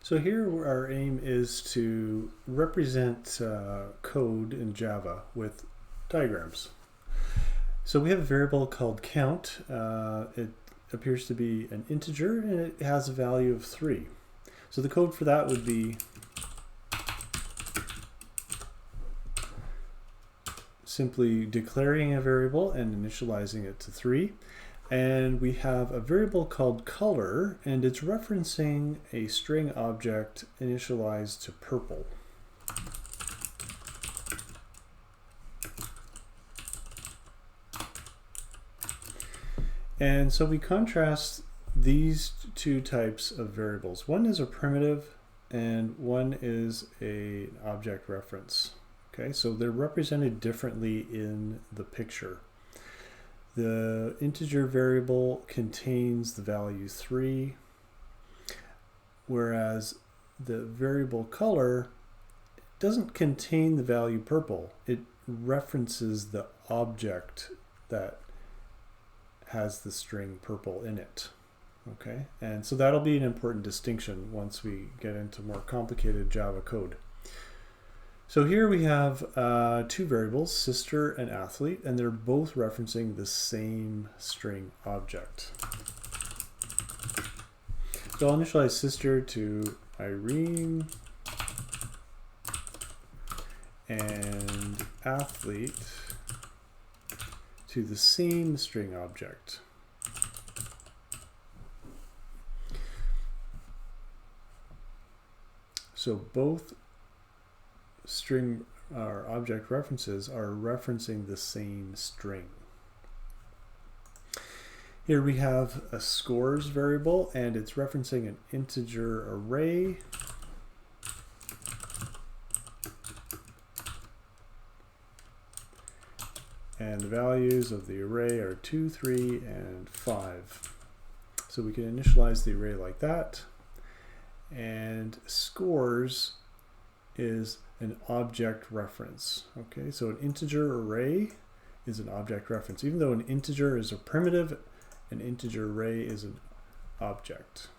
So here our aim is to represent code in Java with diagrams. So we have a variable called count. It appears to be an integer and it has a value of 3. So the code for that would be simply declaring a variable and initializing it to 3. And we have a variable called color, and it's referencing a string object initialized to purple. And so we contrast these two types of variables. One is a primitive and one is an object reference. Okay, so they're represented differently in the picture. The integer variable contains the value 3, whereas the variable color doesn't contain the value purple. It references the object that has the string purple in it. Okay, and so that'll be an important distinction once we get into more complicated Java code. So here we have two variables, sister and athlete, and they're both referencing the same string object. So I'll initialize sister to Irene and athlete to the same string object. So both string or object references are referencing the same string. Here we have a scores variable and it's referencing an integer array. And the values of the array are 2, 3, and 5. So we can initialize the array like that. And scores is an object reference. Okay, so an integer array is an object reference. Even though an integer is a primitive, an integer array is an object.